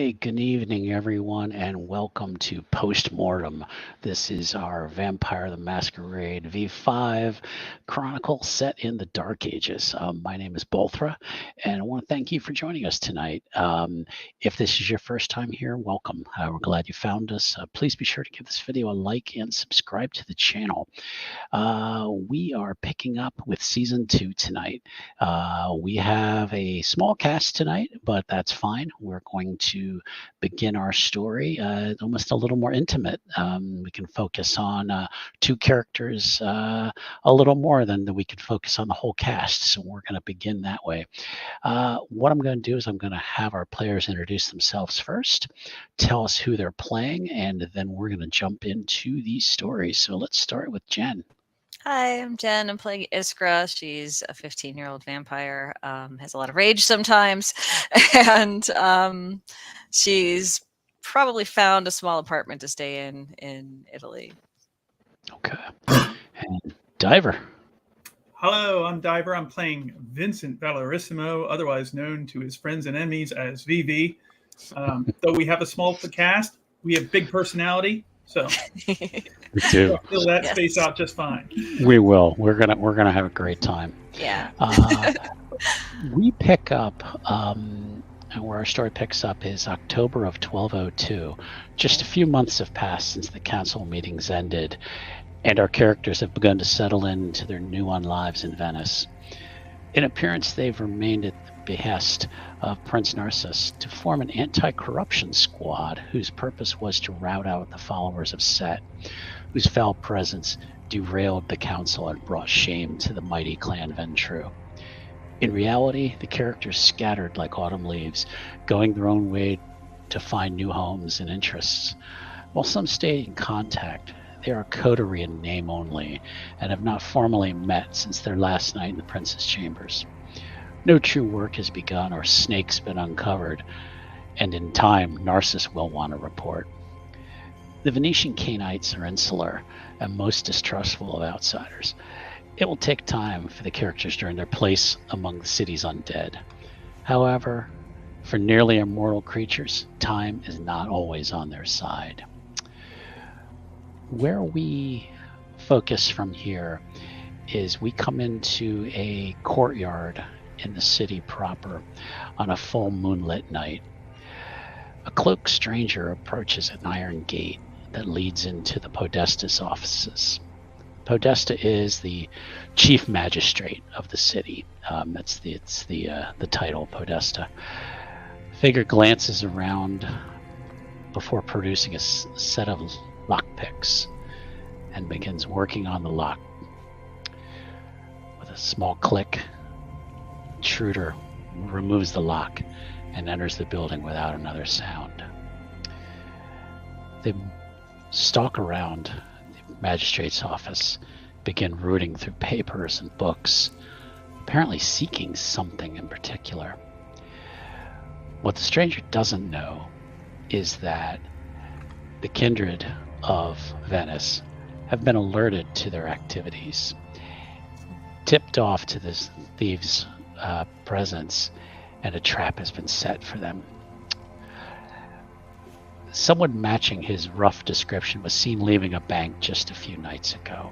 day, good evening, everyone, and welcome to Mortem. This is our Vampire the Masquerade V5 Chronicle set in the Dark Ages. My name is Bolthra, and I want to thank you for joining us tonight. If this is your first time here, welcome. We're glad you found us. Please be sure to give this video a like and subscribe to the channel. We are picking up with Season 2 tonight. We have a small cast tonight, but that's fine. We're going to begin our story almost a little more intimate. We can focus on two characters a little more than we could focus on the whole cast, so we're going to begin that way. What I'm going to do is I'm going to have our players introduce themselves first, tell us who they're playing, and then we're going to jump into these stories. So let's start with Jen. Hi, I'm Jen. I'm playing Iskra. She's a 15-year-old vampire, has a lot of rage sometimes, and she's probably found a small apartment to stay in Italy. Okay. And Diver. Hello, I'm Diver. I'm playing Vincent Valorissimo, otherwise known to his friends and enemies as VV. Though we have a small cast, we have big personality, so We do. fill that space out just fine. We will. We're gonna have a great time. Yeah. We pick up, and where our story picks up is October of 1202. Just a few months have passed since the council meetings ended, and our characters have begun to settle into their new unlives in Venice. In appearance, they've remained at the behest of Prince Narcissus to form an anti-corruption squad whose purpose was to rout out the followers of Set, whose foul presence derailed the council and brought shame to the mighty clan Ventru. In reality, the characters scattered like autumn leaves, going their own way to find new homes and interests. While some stay in contact, they are coterie in name only, and have not formally met since their last night in the prince's chambers. No true work has begun or snake's been uncovered, and in time Narcissus will want to report. The Venetian Cainites are insular and most distrustful of outsiders. It will take time for the characters to earn their place among the city's undead. However, for nearly immortal creatures, time is not always on their side. Where we focus from here is we come into a courtyard in the city proper on a full moonlit night. A cloaked stranger approaches an iron gate that leads into the Podesta's offices. Podesta is the chief magistrate of the city. It's the title, Podesta. Figure glances around before producing a set of lockpicks and begins working on the lock. With a small click, intruder removes the lock and enters the building without another sound. They stalk around the magistrate's office, begin rooting through papers and books, apparently seeking something in particular. What the stranger doesn't know is that the kindred of Venice have been alerted to their activities, tipped off to this thieves' presence, and a trap has been set for them. Someone matching his rough description was seen leaving a bank just a few nights ago.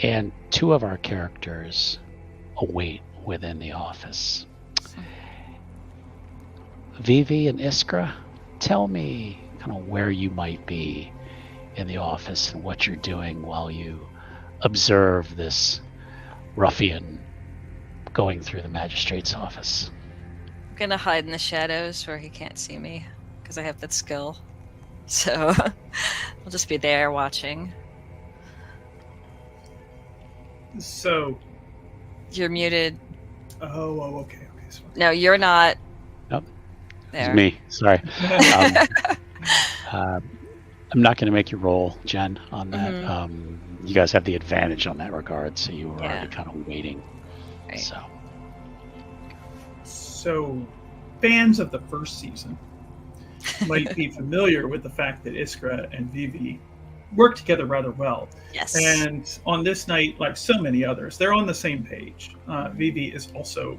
And two of our characters await within the office. Vivi and Iskra, tell me kind of where you might be in the office and what you're doing while you observe this ruffian going through the magistrate's office. I'm going to hide in the shadows where he can't see me because I have that skill. So I'll just be there watching. So... You're muted. Oh, okay. No, you're not. Nope. There. It's me. Sorry. I'm not going to make you roll, Jen, on that. Mm-hmm. You guys have the advantage on that regard, so you were already kind of waiting. Right. So, fans of the first season might be familiar with the fact that Iskra and Vivi work together rather well. Yes. And on this night, like so many others, they're on the same page. Vivi is also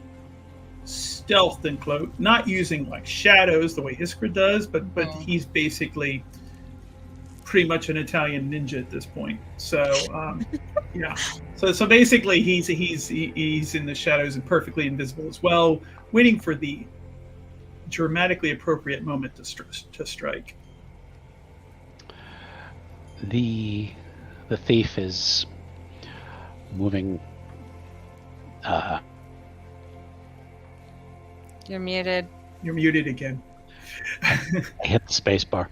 stealthed and cloaked, not using like shadows the way Iskra does, but he's basically pretty much an Italian ninja at this point. So yeah, so basically he's in the shadows and perfectly invisible as well, waiting for the dramatically appropriate moment to strike. The thief is moving. You're muted. You're muted again. I hit the space bar.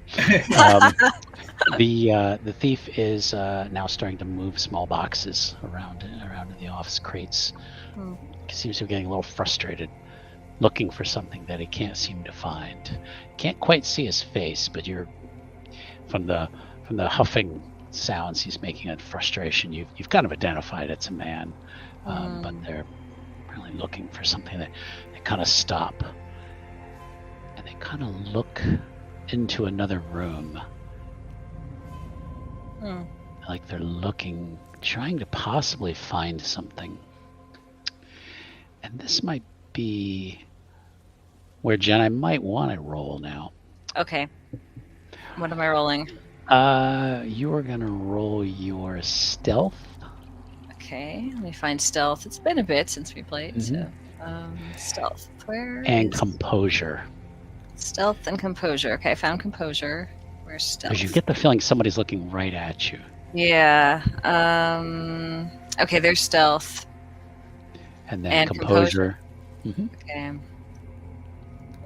The thief is now starting to move small boxes around in the office crates. He seems to be getting a little frustrated, looking for something that he can't seem to find. Can't quite see his face, but you're from the huffing sounds he's making in frustration. You've kind of identified it's a man, but they're really looking for something. They kind of stop and they kind of look into another room. Like they're looking, trying to possibly find something. And this might be where, Jen, I might want to roll now. Okay. What am I rolling? You are going to roll your stealth. Okay, let me find stealth. It's been a bit since we played, so stealth. Where and is composure. Stealth and composure. Okay, I found composure. Where's stealth? Because you get the feeling somebody's looking right at you. Yeah. Okay, there's stealth. And then composure. Okay.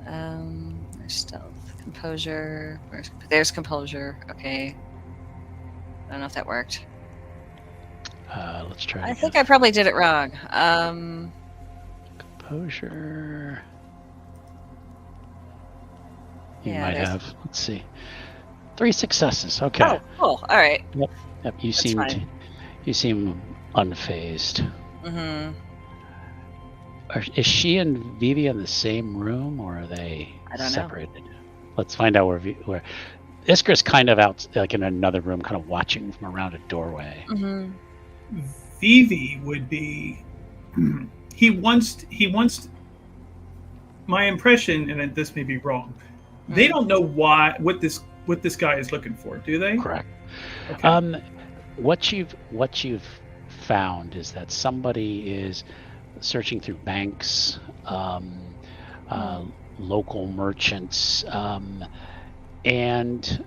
There's stealth. Composure. There's composure. Okay. I don't know if that worked. Let's try. I think I probably did it wrong. Composure. You Yeah, might there's- have. Let's see. 3 successes. Okay. Oh, cool. All right. Yep. You That's seem unfazed. Mm-hmm. Is she and Vivi in the same room, or are they I don't know. separated? Let's find out where Iskra's kind of out, like in another room, kind of watching from around a doorway. Mm-hmm. Vivi would be. He wants. My impression, and this may be wrong. They don't know what this guy is looking for, do they? Correct. Okay. What you've found is that somebody is searching through banks, local merchants, and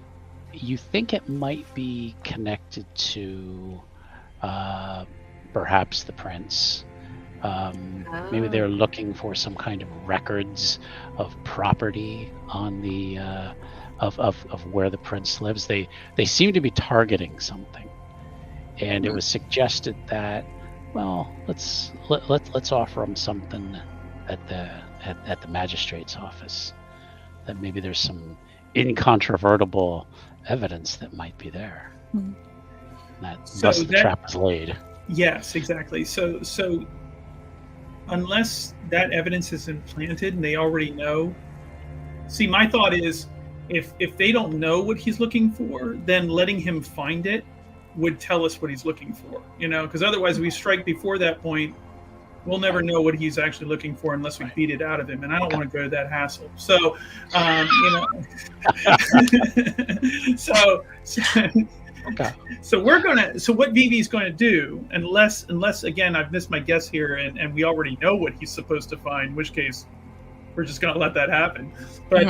you think it might be connected to perhaps the prince. Maybe they're looking for some kind of records of property on the of where the prince lives. They seem to be targeting something, and it was suggested that, well, let's offer them something at the magistrate's office. That maybe there's some incontrovertible evidence that might be there. Thus the trap is laid. Yes, exactly. So unless that evidence is implanted and they already know. See, my thought is, if they don't know what he's looking for, then letting him find it would tell us what he's looking for. Because otherwise, if we strike before that point, we'll never know what he's actually looking for unless we beat it out of him, and I don't want to go to that hassle. So, So what Vivi's going to do, unless again I've missed my guess here, and we already know what he's supposed to find, in which case we're just going to let that happen. But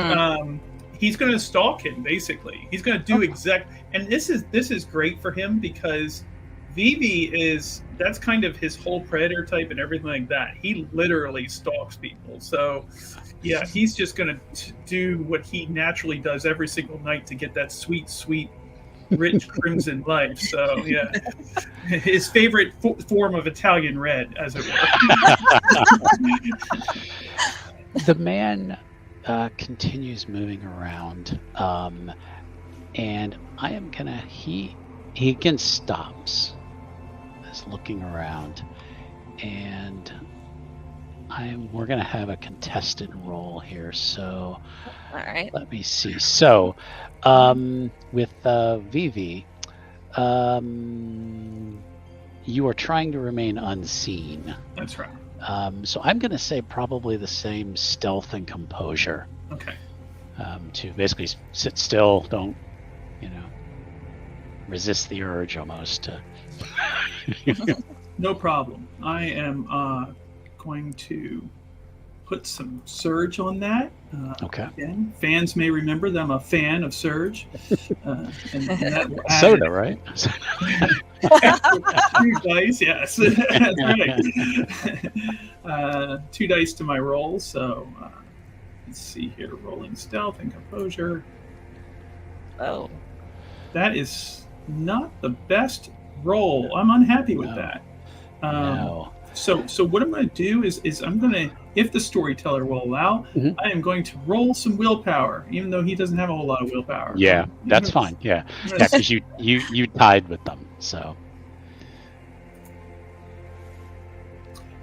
he's going to stalk him. Basically, he's going to do and this is great for him because Vivi that's kind of his whole predator type and everything like that. He literally stalks people. So yeah, he's just going to do what he naturally does every single night to get that sweet rich crimson life. So yeah, his favorite form of Italian red, as it were. The man continues moving around, and I am gonna. He again stops, is looking around, and we're gonna have a contested roll here. So, all right. Let me see. So, with Vivi, you are trying to remain unseen. That's right. So I'm going to say probably the same stealth and composure. Okay. To basically sit still, don't, resist the urge almost. No problem. I am going to put some Surge on that. Okay. Again, fans may remember that I'm a fan of Surge. And that will add Soda, right? 2 dice, yes. That's right. 2 dice to my roll. So let's see here. Rolling stealth and composure. Oh. That is not the best roll. I'm unhappy with that. No. So what I'm going to do is I'm going to, if the storyteller will allow, I am going to roll some willpower, even though he doesn't have a whole lot of willpower. Yeah, that's fine. Yeah, because you tied with them. So.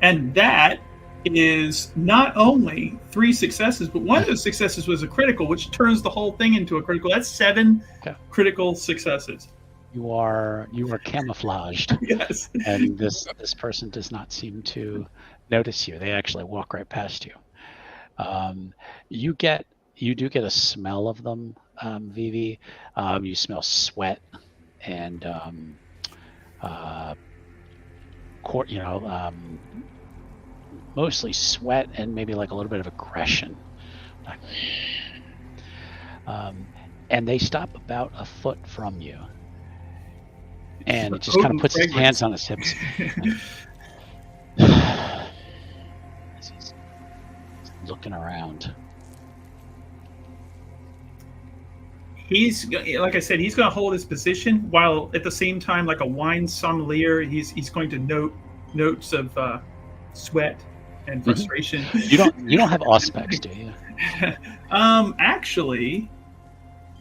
And that is not only 3 successes, but one of those successes was a critical, which turns the whole thing into a critical. That's 7 critical successes. You are camouflaged. Yes. And this person does not seem to notice you. They actually walk right past you. You do get a smell of them, Vivi. You smell sweat and mostly sweat and maybe like a little bit of aggression. And they stop about a foot from you. And it just kind of puts his hands on his hips. He's looking around. He's, like I said, he's going to hold his position while at the same time, like a wine sommelier, he's going to note notes of sweat and frustration. You don't have auspex, do you? Actually,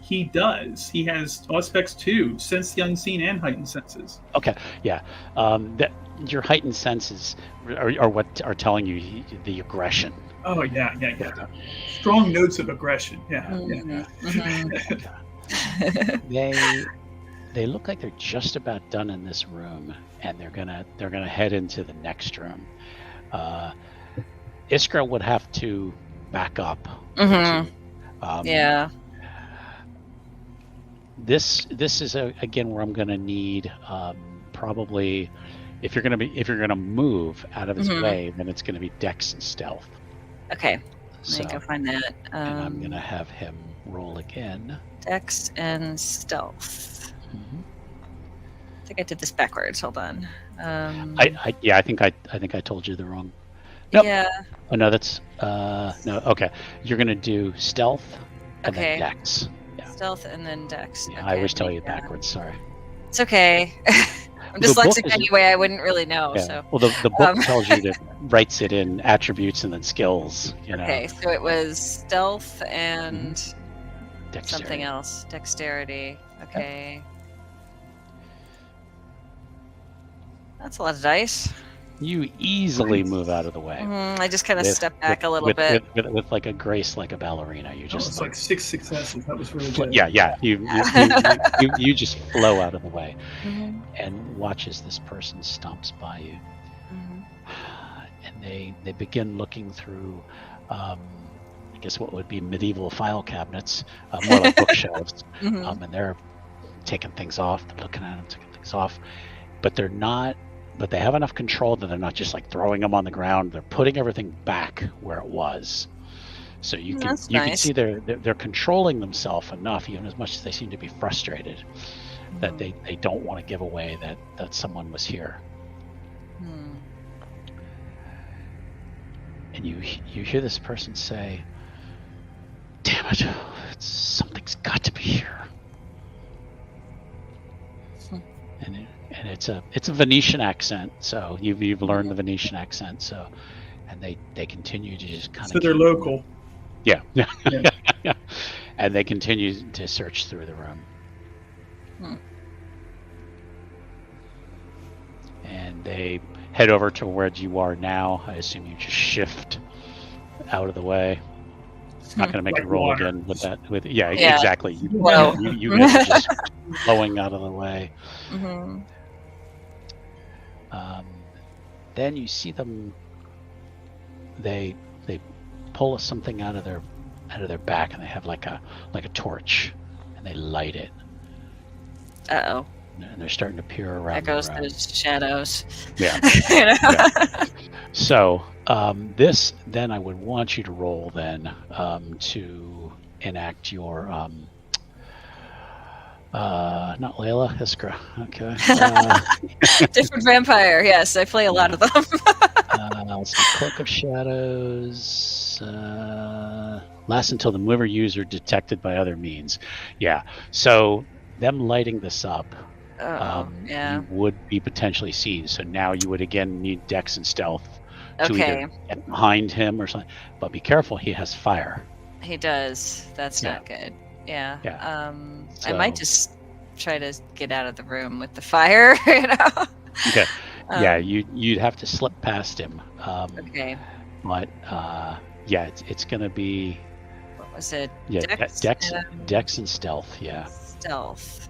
he does. He has auspex too, sense the unseen and heightened senses. Okay, yeah. That your heightened senses are what are telling you the aggression. Oh yeah. Strong notes of aggression. Yeah. They look like they're just about done in this room, and they're gonna head into the next room. Iskra would have to back up. Yeah. This is again where I'm gonna need probably if you're gonna move out of his way, then it's gonna be Dex and Stealth. Okay. So, go find that. And I'm gonna have him roll again. Dex and Stealth. I think I did this backwards. Hold on. I think I told you the wrong. Nope. Yeah. Oh no, that's no. Okay, you're gonna do Stealth and then Dex. Yeah. Stealth and then Dex. Yeah, okay, I always tell you backwards. Sorry. It's okay. I'm dyslexic anyway. I wouldn't really know. Yeah. So. Well, the book tells you to writes it in attributes and then skills. Okay, so it was Stealth and Dexterity. something else. Dexterity. Okay. Yep. That's a lot of dice. You easily move out of the way. I just kind of step back a little bit. With like a grace like a ballerina. You just it's like 6 successes. That was really good. Yeah. You just flow out of the way, and watch as this person stomps by you, and they begin looking through, I guess what would be medieval file cabinets, more like bookshelves, and they're taking things off. They're looking at them, taking things off, but they're not. But they have enough control that they're not just like throwing them on the ground. They're putting everything back where it was. So you can see they're controlling themselves enough, even as much as they seem to be frustrated, that they don't want to give away that someone was here. And you hear this person say, "Damn it! Something's got to be here." And it's a Venetian accent, so you've learned the Venetian accent, so and they continue to just kind of. So they're local. Yeah. And they continue to search through the room. And they head over to where you are now. I assume you just shift out of the way. It's not going to make a roll again with that. Exactly. You guys are just flowing out of the way. Then you see them they pull something out of their back, and they have like a torch, and they light it. Uh-oh. And they're starting to peer around. There goes the room. those shadows. Yeah. You know? Yeah. So this, then I would want you to roll then to enact your not Layla, Iskra. Okay. Different vampire. Yes, I play a lot of them. Let's see, Cloak of Shadows. Lasts until the mover user detected by other means. Yeah. So them lighting this up, yeah. you would be potentially seen. So now you would again need Dex and Stealth to Okay. either get behind him or something. But be careful, he has fire. He does. That's Yeah. not good. Yeah. Yeah. I might just try to get out of the room with the fire. You know. Okay. Yeah, you'd have to slip past him. Okay. But yeah, it's gonna be What was it? yeah Dex? Dex and Stealth. Yeah, Stealth.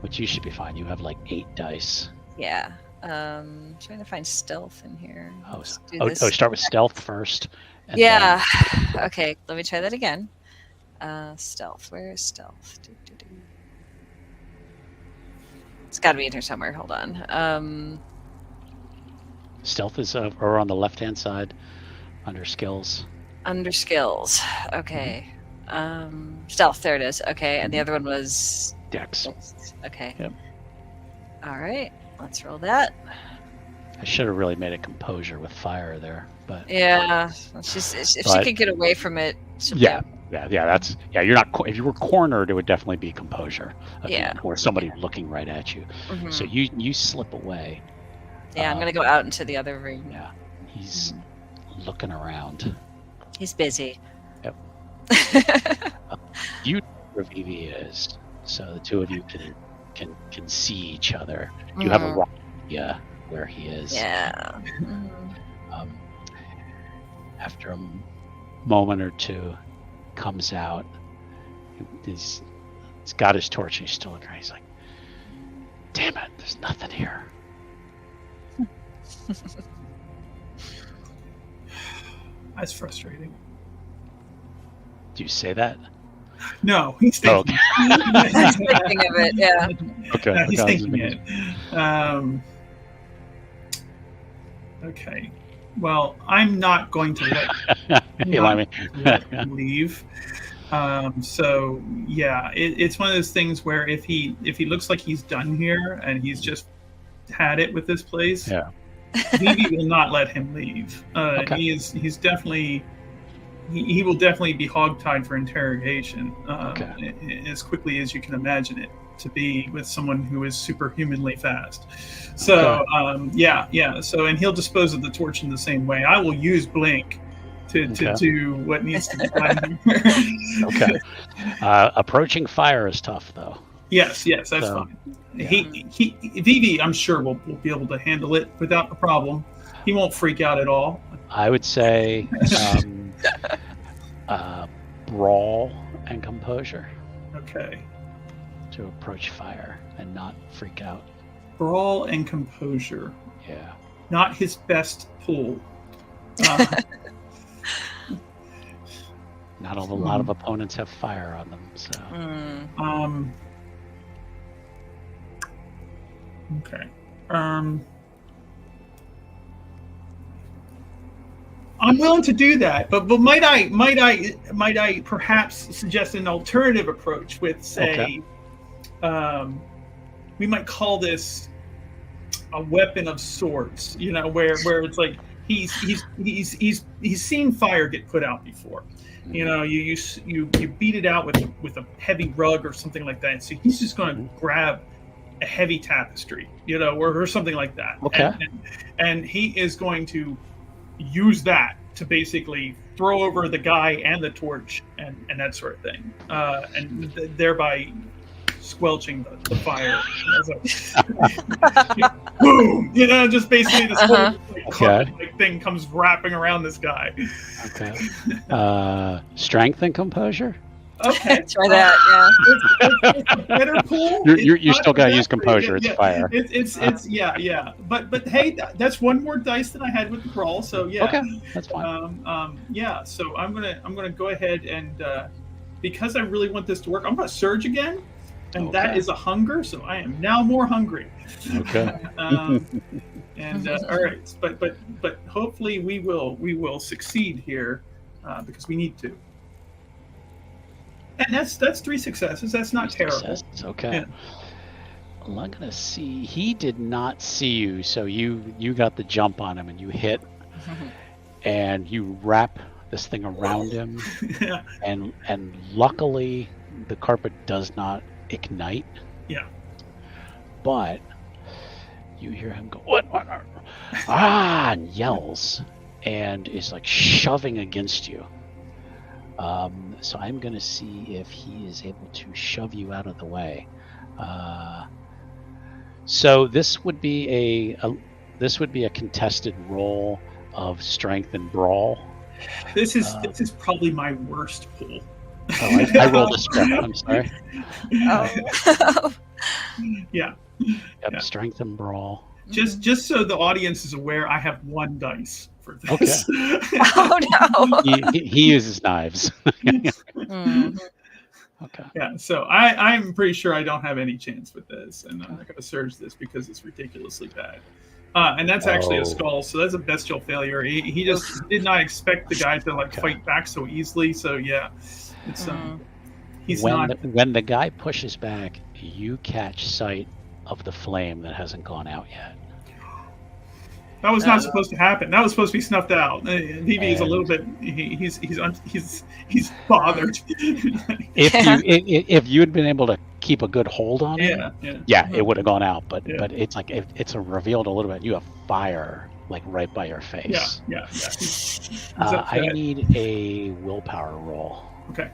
which you should be fine. You have like 8 dice. Yeah. Trying to find stealth in here. Oh, Let's do oh, this. start with Stealth first. And Yeah. Okay, let me try that again. Stealth. Where is stealth? It's got to be in here somewhere. Hold on. Stealth is or on the left-hand side under skills. Under skills. Okay. Stealth. There it is. Okay, and the other one was Dex. Okay. Yep. All right. Let's roll that. I should have really made it composure with fire there, but Yeah. If she could get away from it. yeah. That's You're not. If you were cornered, it would definitely be composure. Yeah. Or somebody looking right at you. Mhm. So you slip away. Yeah, I'm gonna go out into the other room. Yeah, he's looking around. He's busy. Yep. You know where Vivi is, so the two of you can see each other. You have a rough idea where he is. Yeah. After a moment or two, comes out. He's got his torch and he's still looking around. He's like, "Damn it! There's nothing here." That's frustrating. Do you say that? No, he's thinking. He's thinking of it. Yeah. Okay. No, he's okay, thinking it. Okay. Well, I'm not going to let him leave. So yeah, it's one of those things where if he looks like he's done here and he's just had it with this place, Yeah. Vivi will not let him leave. Okay. He's definitely he will definitely be hogtied for interrogation as quickly as you can imagine it to be with someone who is superhumanly fast. So yeah. So and he'll dispose of the torch in the same way. I will use blink to do what needs to be done. Okay. Approaching fire is tough though. Yes, that's fine. Yeah. He Vivi, I'm sure will be able to handle it without a problem. He won't freak out at all. I would say brawl and composure Okay. to approach fire and not freak out. Brawl and composure. Yeah. Not his best pull. Not a lot of opponents have fire on them, so. Okay. I'm willing to do that, but might I perhaps suggest an alternative approach with, say, we might call this a weapon of sorts. You know, where it's like he's seen fire get put out before. You know, you beat it out with a heavy rug or something like that. So he's just going to grab a heavy tapestry, you know, or something like that. Okay. And he is going to use that to basically throw over the guy and the torch and that sort of thing, and thereby squelching the fire. Boom! You know, just basically this whole carpet-like thing comes wrapping around this guy. Okay. Strength and composure? Okay. Try that. Yeah. It's a better pool. You're still gotta use composure. It's fire. It's yeah. But hey, that's one more dice than I had with the brawl. So yeah. Okay, that's fine. Yeah. So I'm gonna go ahead and because I really want this to work, I'm gonna surge again, and that is a hunger. So I am now more hungry. Okay. And all right, but hopefully we will succeed here because we need to. And that's 3 successes. That's not terrible. Successes, okay. Yeah. Well, I'm gonna see. He did not see you, so you got the jump on him and you hit, and you wrap this thing around him, Yeah. and luckily the carpet does not ignite. Yeah. But you hear him go, what? And yells, and is like shoving against you. So I'm gonna see if he is able to shove you out of the way. So this would be a contested roll of strength and brawl. This is probably my worst pool. Oh, I rolled a strength. I'm sorry. Oh. Yeah. Yep, Yeah. strength and brawl. Just so the audience is aware, I have 1 dice for this. Oh no. He uses knives. Mm. Okay. Yeah, so I'm pretty sure I don't have any chance with this, and I'm not going to surge this because it's ridiculously bad. And that's actually a skull, so that's a bestial failure. He just did not expect the guy to fight back so easily. So yeah, it's he's not. When the guy pushes back, you catch sight of the flame that hasn't gone out yet. That was not supposed to happen. That was supposed to be snuffed out. VV is a little bit. He's bothered. If you had been able to keep a good hold on it, it would have gone out. But it's like it's revealed a little bit. You have fire like right by your face. Yeah. I need a willpower roll. Okay.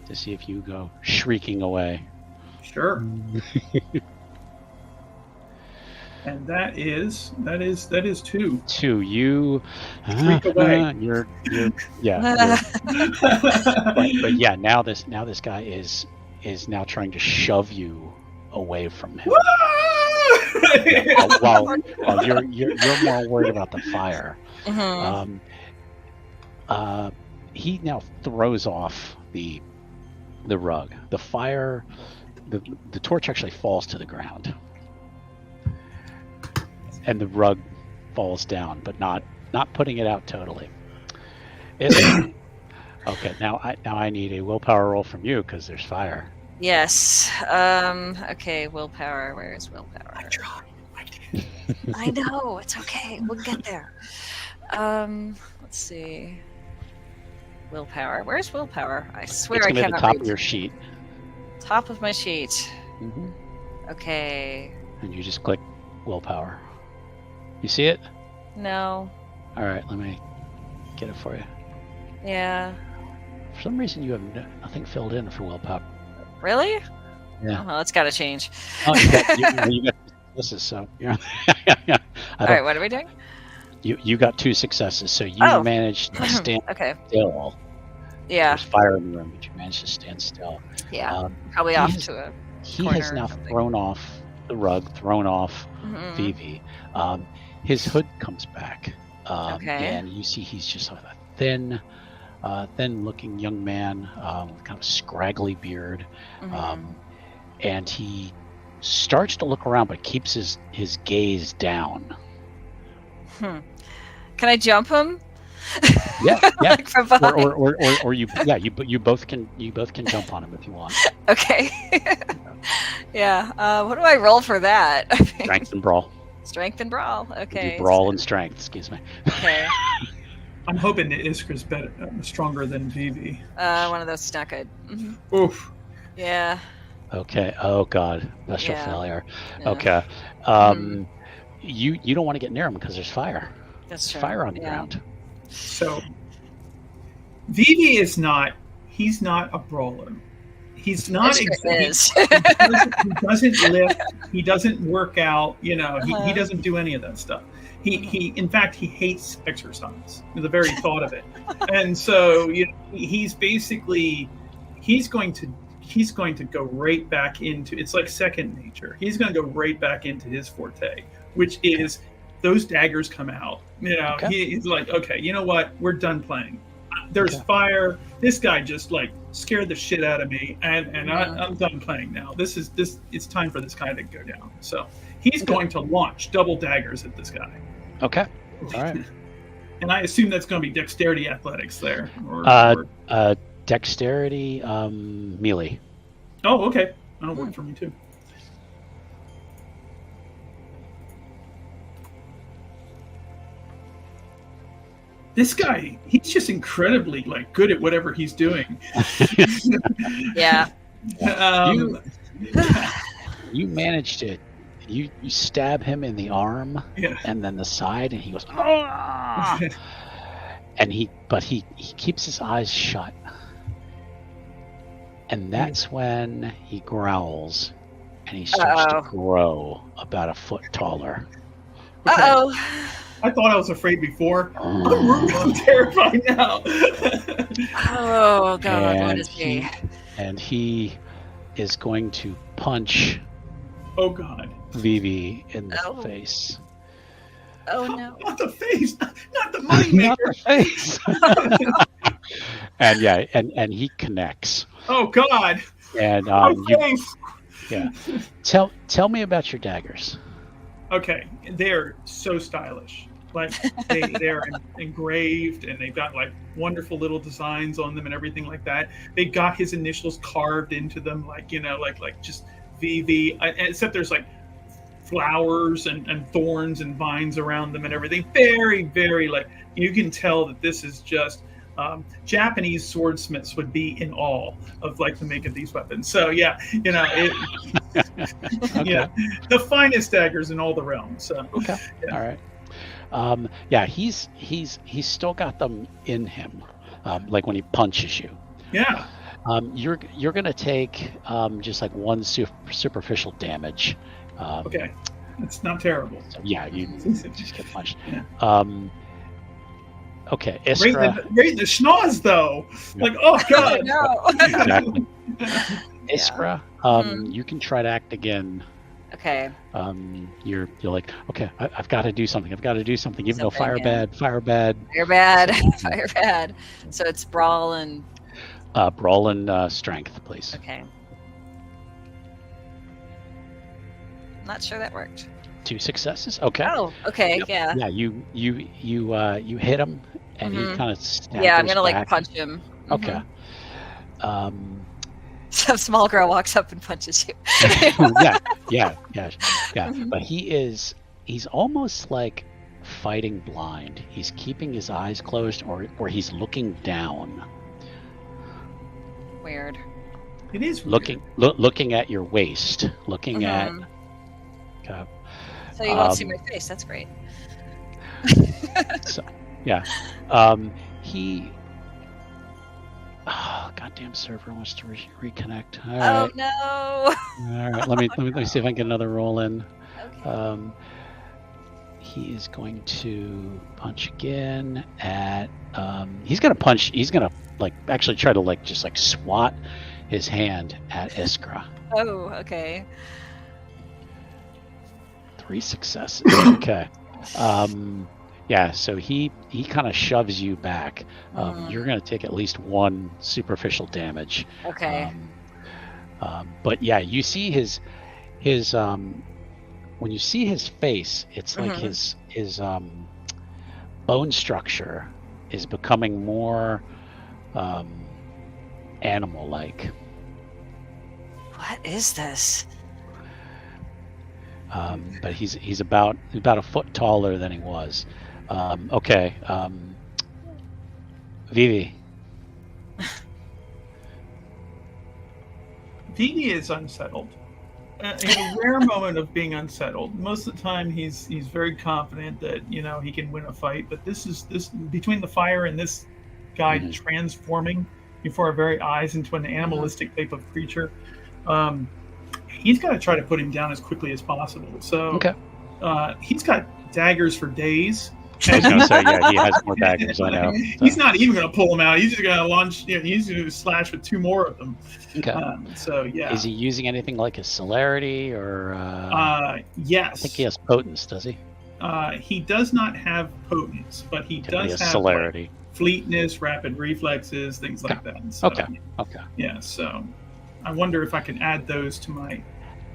To see if you go shrieking away. Sure. And that is 2. 2. You shriek away. You're but yeah, now this guy is now trying to shove you away from him. while you're more worried about the fire. He now throws off the rug. The fire, the torch actually falls to the ground, and the rug falls down, but not putting it out totally. Okay, now I need a willpower roll from you because there's fire. Yes. Okay, willpower. Where is willpower? I tried. I know. It's okay. We'll get there. Let's see. Willpower. Where's willpower? I swear It's I gonna be cannot at the top read. of your sheet. Top of my sheet. Mm-hmm. Okay. And you just click willpower. You see it? No. All right, let me get it for you. Yeah. For some reason, you have nothing filled in for willpower. Really? Yeah. Oh, well, that's got to change. Oh, you got this is so. Yeah. All right. What are we doing? You got 2 successes, so you managed to stand still. Yeah. There's fire in the room, but you managed to stand still. Yeah. Probably off to a He corner has now or something. thrown off the rug, thrown off Vivi. His hood comes back, and you see he's just sort of a thin-looking young man with kind of a scraggly beard, and he starts to look around, but keeps his gaze down. Can I jump him? Yeah. Like from behind? or you both can jump on him if you want. Okay. Yeah. What do I roll for that? Strength and brawl. Strength and brawl. Okay. Brawl and strength. Excuse me. Okay. I'm hoping that Iskra's better, stronger than Vivi. One of those is not good. Oof. Yeah. Okay. Oh God. Special failure. Yeah. Okay. You don't want to get near him because there's fire. That's true. Fire on the ground. So Vivi is not. He's not a brawler. He's not. He doesn't lift. He doesn't work out. He doesn't do any of that stuff. He in fact he hates exercise. The very thought of it. And so he's basically he's going to go right back into, it's like second nature. He's going to go right back into his forte, which is those daggers come out. Okay. He's like, okay, you know what? We're done playing. There's fire. This guy just like scared the shit out of me, and I'm done playing now. It's time for this guy to go down. So he's going to launch double daggers at this guy. Okay. All right. And I assume that's going to be dexterity athletics there. Or Dexterity, melee. Oh, okay. That'll work for me too. This guy, he's just incredibly like good at whatever he's doing. Yeah. You managed to you stab him in the arm and then the side, and he goes, "Ah!" and he keeps his eyes shut, and that's when he growls, and he starts to grow about a foot taller. Okay. I thought I was afraid before. I'm terrified now. Oh God, what is he? And he is going to punch. Oh God. Vivi in the face. Oh no! Not the face, not the moneymaker. Not the face. and and he connects. Oh God! And tell me about your daggers. Okay, they're so stylish. Like they're engraved, and they've got like wonderful little designs on them and everything like that. They got his initials carved into them, like just VV. Except there's like flowers and thorns and vines around them and everything. Very, very, like, you can tell that this is just Japanese swordsmiths would be in awe of like the make of these weapons. So yeah, okay. The finest daggers in all the realms. So okay, all right. He's still got them in him, like when he punches you. Yeah. You're gonna take just like one superficial damage. Okay, it's not terrible. So yeah, you just get punched. Yeah. Okay, Iskra. Rate the schnoz though. Like, oh God. No. Exactly. Iskra, you can try to act again. Okay. You're like, okay, I've got to do something. Even though fire bad. So it's brawl and strength, please. Okay. Not sure that worked. 2 successes. Okay. Oh, okay. Yep. Yeah. Yeah. You hit him, and he kind of Yeah, I'm gonna like punch him. Okay. Some small girl walks up and punches you. yeah. But he's almost like fighting blind. He's keeping his eyes closed, or he's looking down. Weird. It is weird. Looking at your waist. Looking at. Okay. So you won't see my face. That's great. So, yeah. He. Oh, goddamn server wants to reconnect. All right. Oh no! All right. Let me see if I can get another roll in. Okay. He is going to punch again at. He's gonna punch. He's gonna like actually try to like just like swat his hand at Iskra. Oh, okay. 3 successes. Okay. Yeah, so he kind of shoves you back. You're going to take at least 1 superficial damage. Okay. But yeah, you see his when you see his face, it's like his bone structure is becoming more animal-like. What is this? But he's about a foot taller than he was. Okay, Vivi. Vivi is unsettled. In a rare moment of being unsettled. Most of the time, he's very confident that he can win a fight. But this between the fire and this guy transforming before our very eyes into an animalistic type of creature. He's got to try to put him down as quickly as possible. So he's got daggers for days. I was going to say, yeah, he has more daggers. I know. He's not even going to pull them out. He's just going to launch. He's going to slash with 2 more of them. Okay. So yeah. Is he using anything like his celerity or? Yes. I think he has potence. Does he? He does not have potence, but he does have celerity, like, fleetness, rapid reflexes, things like that. So, okay. Yeah. So I wonder if I can add those to my.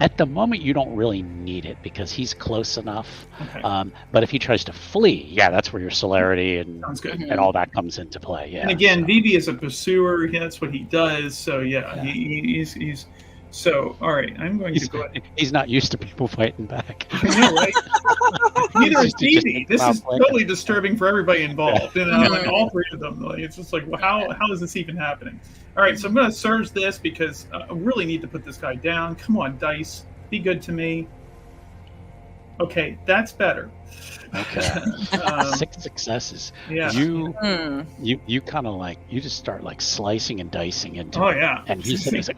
At the moment, you don't really need it because he's close enough. Okay. But if he tries to flee, yeah, that's where your celerity and Sounds good. and all that comes into play. Yeah. And again, Vivi is a pursuer. That's what he does. So yeah. He's. So all right, I'm going to go ahead. He's not used to people fighting back. I know, right? Neither is Vivi. This is totally disturbing for everybody involved. Like all 3 of them. Like, it's just like, well, how is this even happening? All right, so I'm going to surge this because I really need to put this guy down. Come on, dice, be good to me. Okay, that's better. Okay. 6 successes. Yeah. You kind of like, you just start like slicing and dicing into Oh it. yeah. And he's sitting there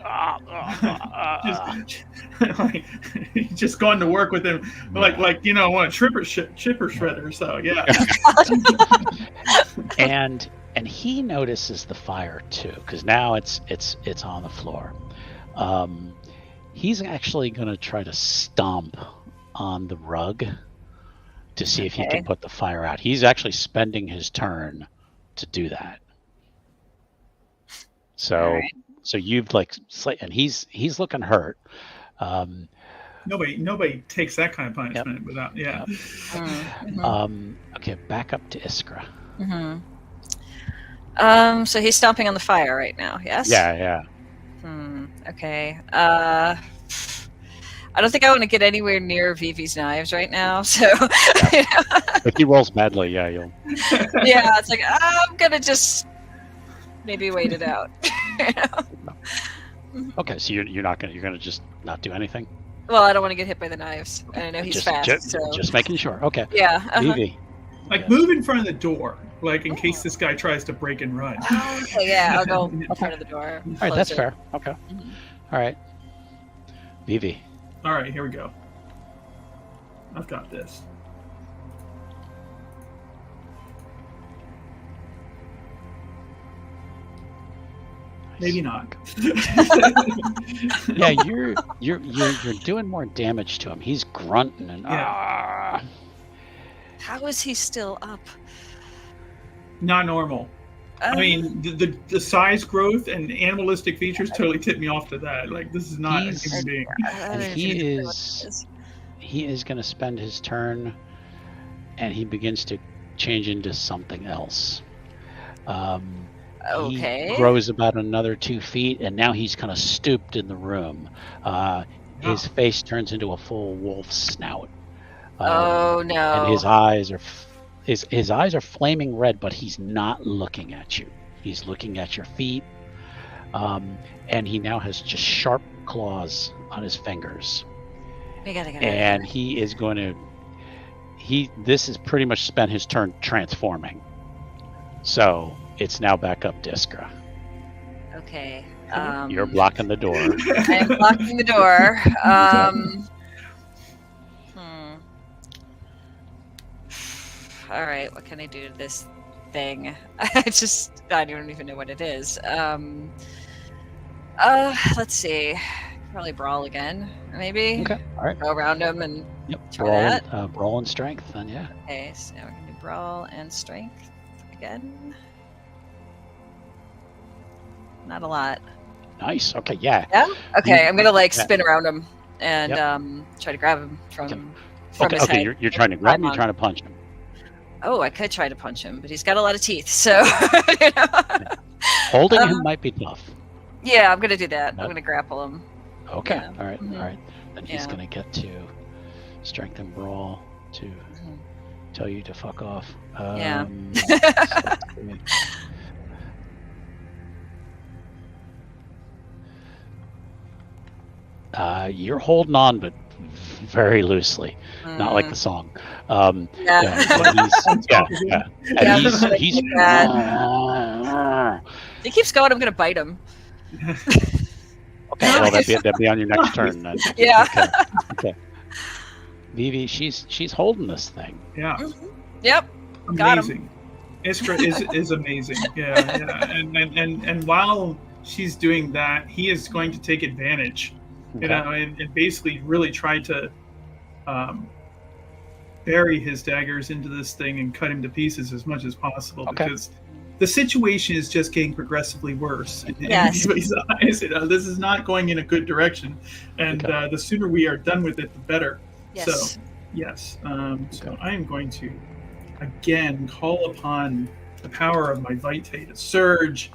like, Just just gone to work with him like on a chipper shredder. So yeah. and he notices the fire too, because now it's on the floor. He's actually going to try to stomp on the rug to see if he can put the fire out. He's actually spending his turn to do that. So so you've like, and he's looking hurt. Nobody takes that kind of punishment without Okay, back up to Iskra. So he's stomping on the fire right now, yes? Yeah. Okay. I don't think I want to get anywhere near Vivi's knives right now, so... If he rolls badly, you'll... Yeah, it's like, I'm going to just maybe wait it out. Okay, so you're not going to... You're going to just not do anything? Well, I don't want to get hit by the knives, and I know he's fast, so... Just making sure. Okay. Yeah. Vivi. Like, move in front of the door, like, in case this guy tries to break and run. Okay, yeah, I'll go in front of the door. All right, that's fair. Okay. All right. Vivi. All right, here we go. I've got this. Maybe not. Yeah, you're doing more damage to him. He's grunting and How is he still up? Not normal. I mean, the size growth and animalistic features totally tipped me off to that. Like, this is not a human being. And he is going to spend his turn, and he begins to change into something else. He grows about another 2 feet, and now he's kind of stooped in the room. His face turns into a full wolf snout. Oh no! And his eyes are. His eyes are flaming red, but he's not looking at you. He's looking at your feet, and he now has just sharp claws on his fingers. And he is going to. This has pretty much spent his turn transforming. So it's now back up to Iskra. Okay. You're blocking the door. I am blocking the door. All right, what can I do to this thing? I don't even know what it is. Let's see. Probably brawl again, maybe. Okay, all right. Go around him and try that. Brawl and strength, then yeah. Okay, so we're gonna do brawl and strength again. Not a lot. Nice. Okay, yeah. Yeah. Okay, I'm gonna spin around him and try to grab him from his head. You're trying to grab him. You're trying to punch him. Oh, I could try to punch him, but he's got a lot of teeth, so... Holding him might be tough. Yeah, I'm going to do that. I'm going to grapple him. Okay, all right. Then he's going to get to strength and brawl to tell you to fuck off. You're holding on, but very loosely, not like the song. He keeps going. I'm gonna bite him. Okay, well that'd be on your next turn then. Yeah. Okay. Vivi, she's holding this thing. Yeah. Yep. Got him. amazing. Iskra is amazing. Yeah. And while she's doing that, he is going to take advantage, Okay. and basically really try to bury his daggers into this thing and cut him to pieces as much as possible, Okay. because the situation is just getting progressively worse in Yes. everybody's eyes. This is not going in a good direction, and Okay. the sooner we are done with it, the better. Yes. So, yes. So I am going to again call upon the power of my Vitae to surge.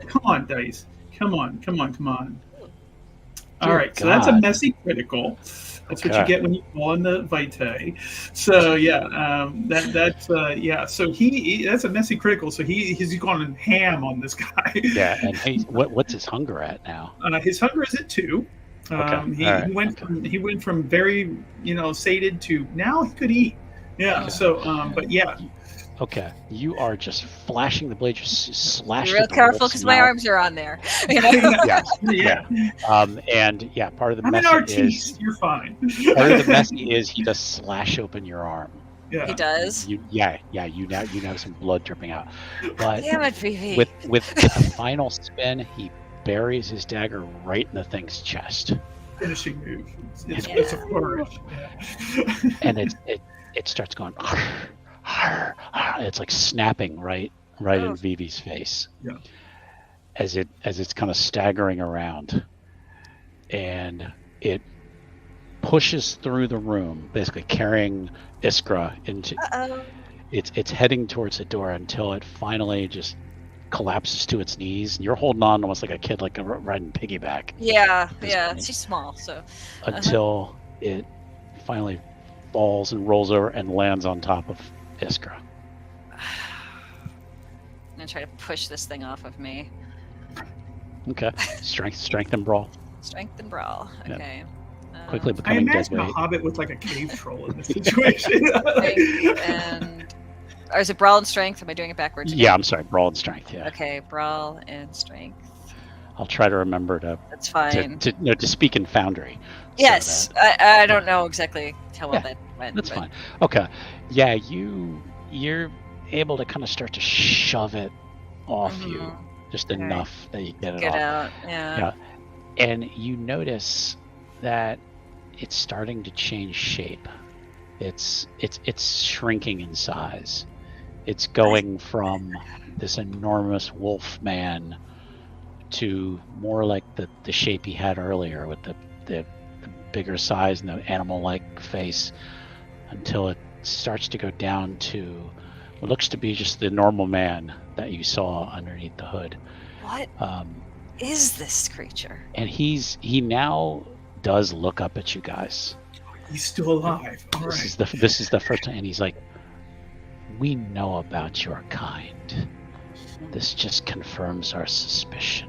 Come on, dice. Come on. All right, so that's a God. messy critical. That's what you Okay. get when you call on the Vitae. So yeah, that's So that's a messy critical. So he's going ham on this guy. Yeah, and what's his hunger at now? His hunger is at 2. Okay. He went from very sated to now he could eat. Yeah. So but yeah. Okay, you are just flashing the blade, just slash. Be real careful because my arms are on there. Yes. Yeah. And yeah, part of the I'm an message artiste. is You're fine. part of the message is he does slash open your arm. Yeah. He does. You now have some blood dripping out. But Damn it, VV. with the final spin, he buries his dagger right in the thing's chest, Finishing move. It's a flourish. Yeah. and it starts going. It's like snapping right in Vivi's face. Yeah. As it's kind of staggering around, and it pushes through the room, basically carrying Iskra into. It's heading towards the door until it finally just collapses to its knees, and you're holding on almost like a kid, like riding piggyback. Yeah. point. She's small, so. Until it finally falls and rolls over and lands on top of Iskra. I'm gonna try to push this thing off of me. Okay. Strength and brawl. Strength and brawl. Yeah. Okay. Quickly I becoming dead imagine a weight. hobbit with like a cave troll in this situation. And or is it brawl and strength? Am I doing it backwards? again? Yeah, I'm sorry. Brawl and strength. Yeah. Okay, brawl and strength. I'll try to remember to That's fine. to speak in Foundry. so Yes, that- I don't know exactly how well Yeah, that went. That's but- fine. Okay. Yeah, you're able to kind of start to shove it off you, Mhm. just Okay. enough that you get it Get off. out. Yeah. And you notice that it's starting to change shape. It's shrinking in size. It's going from this enormous wolf man to more like the shape he had earlier, with the bigger size and the animal-like face, until it starts to go down to what looks to be just the normal man that you saw underneath the hood. What is this creature? And he now does look up at you guys. He's still alive. All This right. is the first time, and he's like, "We know about your kind. This just confirms our suspicion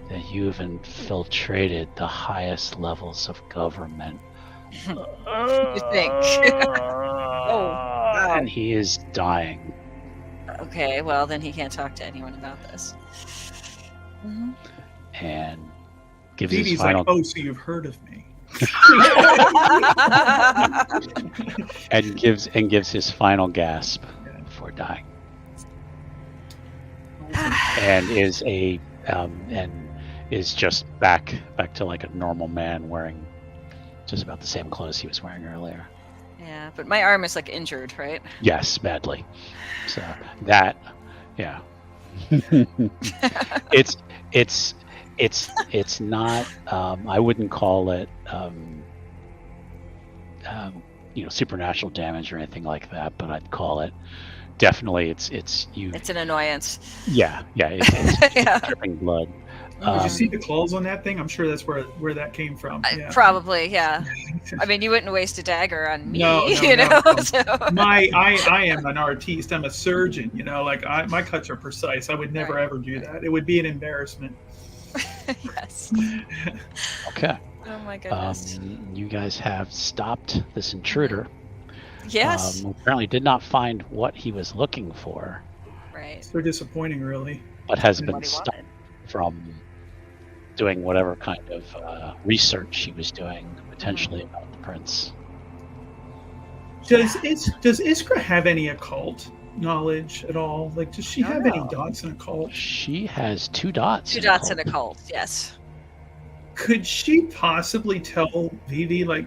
that you've infiltrated the highest levels of government." You think? wow. And he is dying. Okay, well then he can't talk to anyone about this. Mhm. And gives his Vivi's final like, oh, so you've heard of me. and gives his final gasp before dying. And is just back to like a normal man, wearing just about the same clothes he was wearing earlier. Yeah, but my arm is like injured, right? Yes, badly. So that, yeah. it's not. I wouldn't call it supernatural damage or anything like that, but I'd call it definitely. It's you. It's an annoyance. Yeah. It's Yeah. dripping blood. Did you see the claws on that thing? I'm sure that's where that came from. Yeah. Probably, yeah. I mean, you wouldn't waste a dagger on me, No, you know. no. So. I am an artiste. I'm a surgeon. Like my cuts are precise. I would never Right. ever do that. It would be an embarrassment. Yes. Okay. Oh my goodness. You guys have stopped this intruder. Yes. Apparently did not find what he was looking for, Right. So disappointing, really. but has What been he stopped wanted. from doing whatever kind of research he was doing, potentially about the prince. Does Iskra have any occult knowledge at all? Like, does she have any dots in occult? She has 2 dots. 2 dots in occult. Yes. Could she possibly tell Vivi like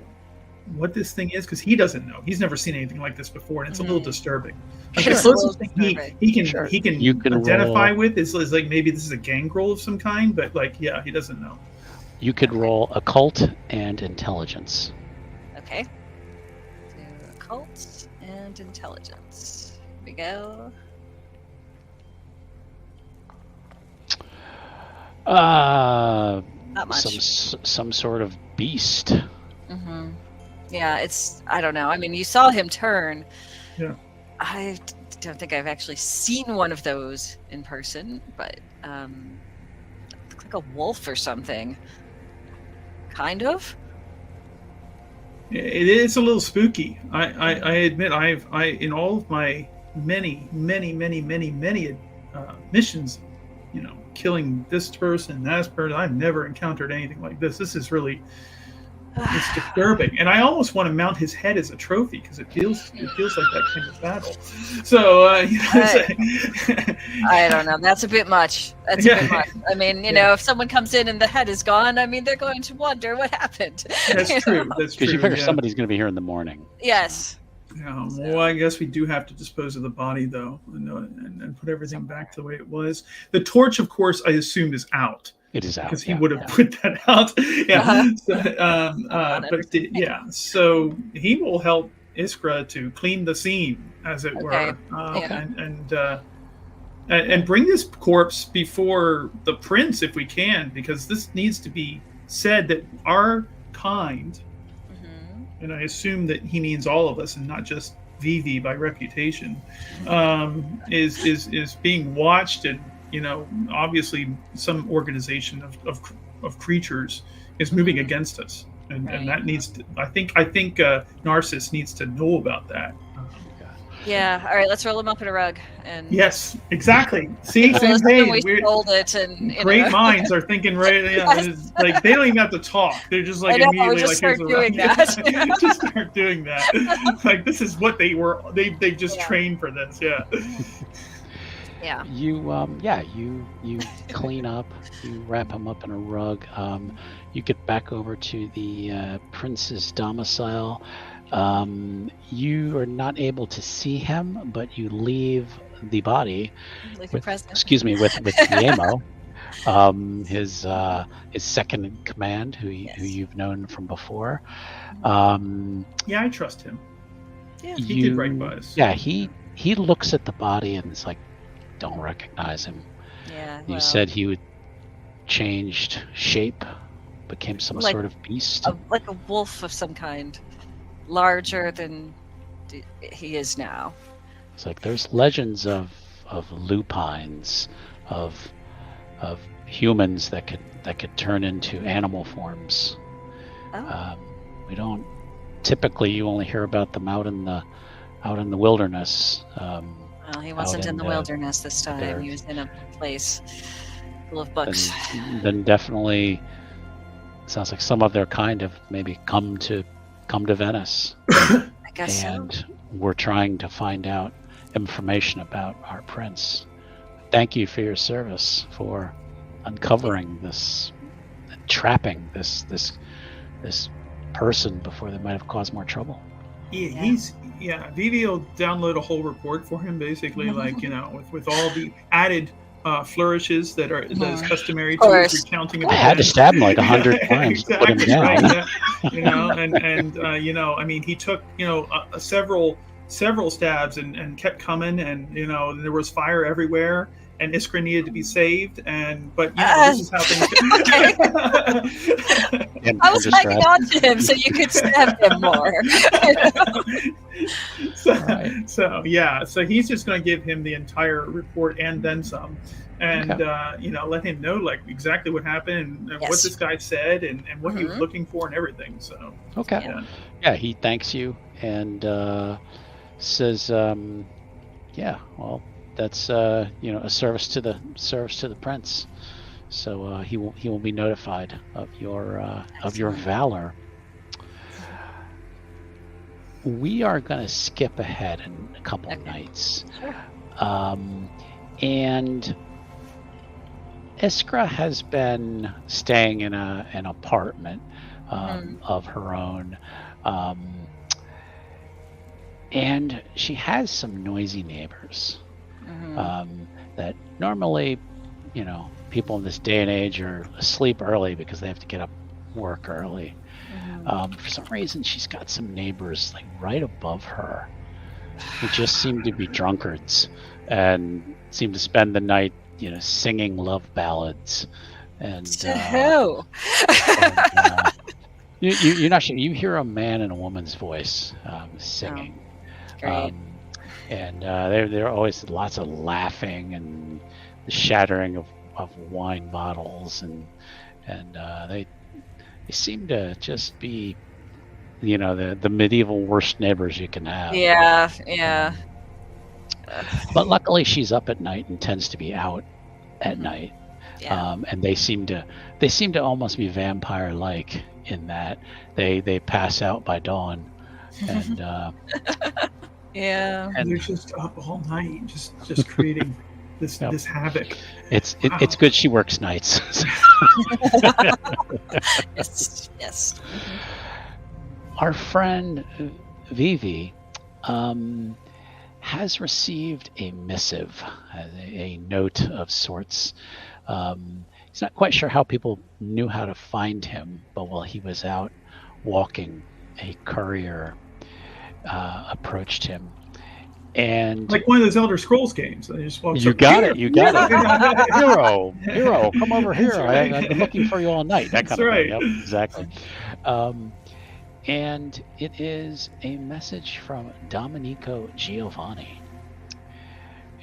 what this thing is? Because he doesn't know. He's never seen anything like this before, and it's a little disturbing. Like, the closest thing he can identify with is like maybe this is a gangrel of some kind, but like he doesn't know. You could roll occult and intelligence. Okay. So occult and intelligence. Here we go. Not much. Some sort of beast. Mm-hmm. Yeah, I don't know. I mean, you saw him turn. Yeah. I don't think I've actually seen one of those in person, but looks like a wolf or something. Kind of. It is a little spooky. I admit I in all of my many missions, killing this person, that person, I've never encountered anything like this. This is really it's disturbing, and I almost want to mount his head as a trophy because it feels like that kind of battle. So I don't know. That's a bit much. That's a bit much. I mean, if someone comes in and the head is gone, I mean, they're going to wonder what happened. That's true. That's true. Because you figure somebody's going to be here in the morning. Yes. Yeah, well, I guess we do have to dispose of the body, though, and put everything back to the way it was. The torch, of course, I assumed is out. It is out. Because he would have put that out. Yeah. So he will help Iskra to clean the scene, as it were, and bring this corpse before the prince if we can, because this needs to be said that our kind, and I assume that he means all of us and not just Vivi by reputation, is being watched, and obviously some organization of creatures is moving against us, and that needs to. I think Narcissus needs to know about that. Yeah. All right. Let's roll him up in a rug. And yes, exactly. See, same page. We sold it, and great minds are thinking right. Yeah, like they don't even have to talk. They're just like immediately just like start doing that. Just start doing that. Like this is what they were. They've just trained for this. Yeah. Yeah. You clean up. You wrap him up in a rug. You get back over to the prince's domicile. You are not able to see him, but you leave the body with Guillermo, his second in command, who you've known from before. I trust him. Yeah, he did right by us. Yeah, he looks at the body and is like, don't recognize him. Yeah. You said he would changed shape, became some sort of beast, like a wolf of some kind. Larger than he is now. It's like there's legends of lupines, of humans that could turn into animal forms. We don't typically. You only hear about them out in the wilderness. Well, he wasn't in the wilderness this time. He was in a place full of books. Then definitely sounds like some of their kind have maybe come to Venice. I guess and we're trying to find out information about our prince. Thank you for your service, for uncovering this, trapping this person before they might have caused more trouble. Vivi will download a whole report for him, basically, like with all the added flourishes that is customary to his recounting. I had to stab him like 100 times to put him down. Right, I mean, he took several stabs and kept coming, and there was fire everywhere, and Iskra needed to be saved, but this is how things. I was hanging on to him so you could stab him more. So he's just going to give him the entire report and then some, and let him know like exactly what happened and what this guy said and what he was looking for and everything. So he thanks you and says, that's a service to the prince. So he will be notified of your valor. we are going to skip ahead in a couple nights. Sure. And Iskra has been staying in an apartment of her own. And she has some noisy neighbors that normally, people in this day and age are asleep early because they have to get up work early. For some reason, she's got some neighbors like right above her who just seem to be drunkards and seem to spend the night, singing love ballads. And you're not sure. You hear a man and a woman's voice singing. Great. And there are always lots of laughing and the shattering of wine bottles, and they seem to just be, the medieval worst neighbors you can have. Yeah. But luckily, she's up at night and tends to be out at night. Yeah. And they seem to almost be vampire-like in that they pass out by dawn, and yeah. And they're just up all night, just creating this havoc. It's good she works nights. Yes. Our friend Vivi has received a missive, a note of sorts. He's not quite sure how people knew how to find him, but while he was out walking, a courier approached him. And like one of those Elder Scrolls games. You got it. Hero, come over here. I've been looking for you all night. That kind of thing. Yep, exactly. And it is a message from Domenico Giovanni,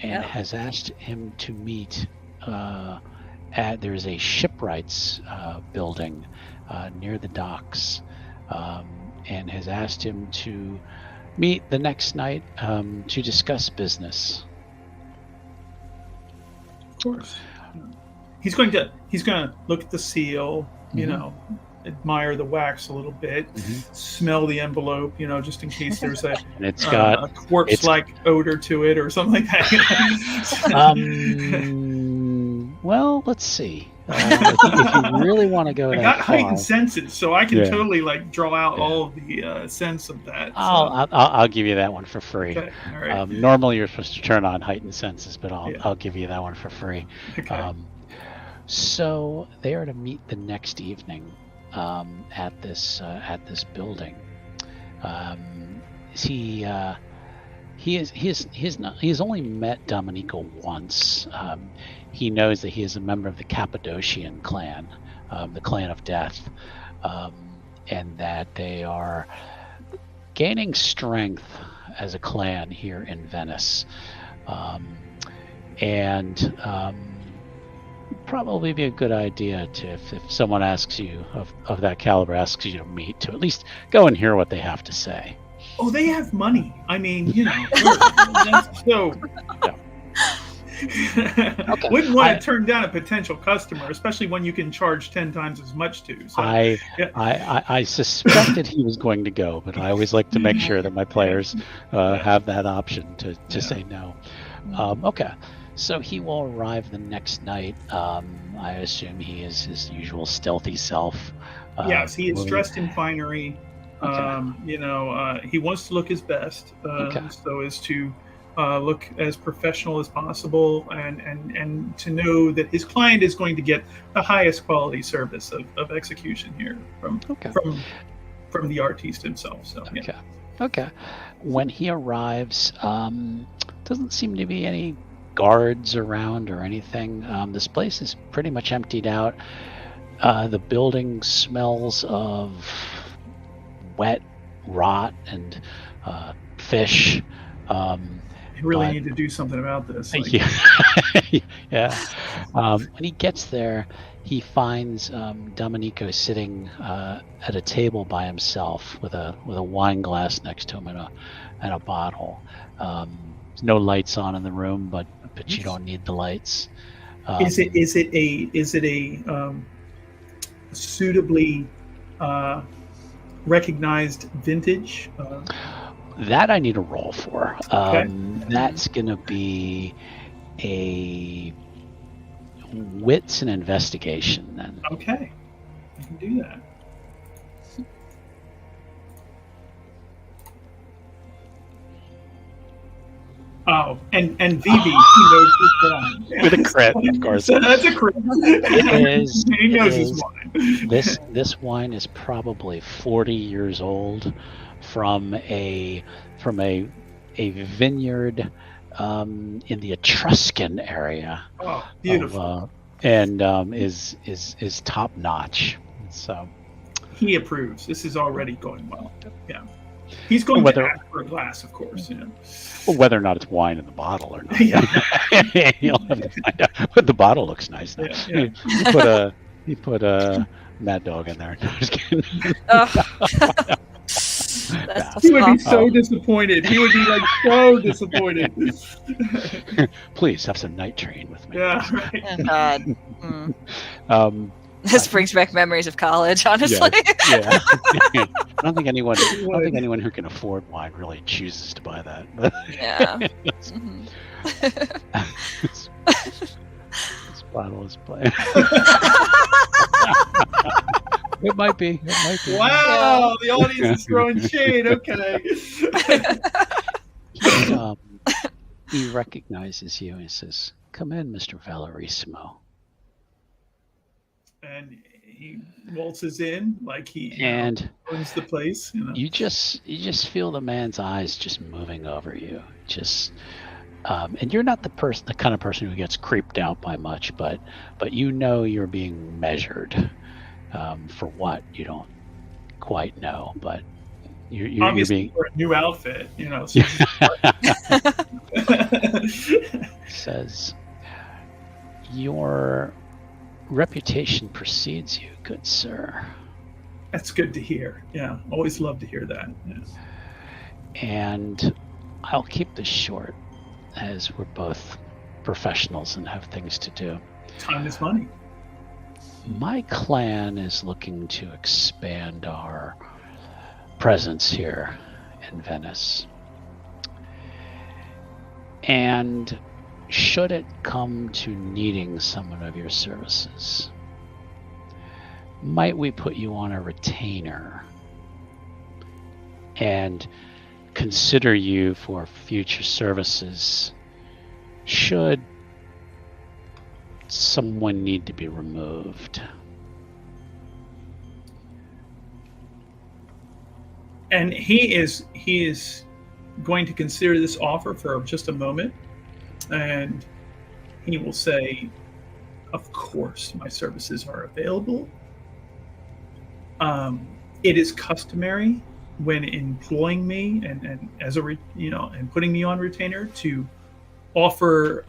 and has asked him to meet there's a shipwrights building near the docks, and has asked him to meet the next night to discuss business. Of course. He's going to look at the seal, admire the wax a little bit, smell the envelope, just in case there's a and it's got a corpse-like odor to it or something like that. Well, let's see. If you really want to go, I got heightened senses, so I can totally draw out all of the sense of that. So. I'll give you that one for free. Okay. All right. Normally, you're supposed to turn on heightened senses, but I'll give you that one for free. Okay. So they are to meet the next evening at this building. He has only met Domenico once. He knows that he is a member of the Cappadocian clan, the clan of death, and that they are gaining strength as a clan here in Venice. Probably be a good idea to, if someone asks you of that caliber, asks you to meet, to at least go and hear what they have to say. Oh, they have money. I mean, that's so. Okay. Wouldn't want to turn down a potential customer, especially when you can charge 10 times as much too. So, I suspected he was going to go, but I always like to make sure that my players have that option to say no. Okay, so he will arrive the next night. I assume he is his usual stealthy self. Yes, he is dressed in finery. Okay. He wants to look his best, so as to look as professional as possible, and to know that his client is going to get the highest quality service of execution here from the artiste himself. So Okay. When he arrives, doesn't seem to be any guards around or anything. This place is pretty much emptied out. The building smells of wet rot and fish. You really need to do something about this. Yeah. When he gets there, he finds Domenico sitting at a table by himself with a wine glass next to him and a bottle. There's no lights on in the room, but you don't need the lights. Is it a suitably recognized vintage? That I need a roll for. Okay. That's going to be a wits and investigation then. Okay, I can do that. Oh, and Vivi, he knows his wine. With a crit, of course. So that's a crit. He knows his wine. This wine is probably 40 years old from a vineyard in the Etruscan area. Oh, beautiful. And is top notch. So he approves. This is already going well. Yeah. He's going to ask for a glass, of course. Well, whether or not it's wine in the bottle or not. You'll have to find out. But the bottle looks nice. Yeah. He put a Mad Dog in there. No, just kidding. He would be so disappointed. He would be like so disappointed. Please have some night train with me. Yeah, right. Oh, God. This brings back memories of college, honestly. Yeah. I don't think anyone who can afford wine really chooses to buy that. But Yeah. This bottle is playing. It might be. Wow, the audience is throwing shade. Okay. He recognizes you and he says, "Come in, Mr. Valerissimo." And he waltzes in like he owns the place. You just feel the man's eyes just moving over you. And you're not the kind of person who gets creeped out by much, but you know you're being measured. For what you don't quite know, but you're obviously being for a new outfit, So says your reputation precedes you, good sir. That's good to hear. Yeah, always love to hear that. Yeah. And I'll keep this short, as we're both professionals and have things to do. Time is money. My clan is looking to expand our presence here in Venice. And should it come to needing someone of your services, might we put you on a retainer and consider you for future services should someone need to be removed? And he is going to consider this offer for just a moment, and he will say, "Of course, my services are available. It is customary when employing me and as a and putting me on retainer to offer,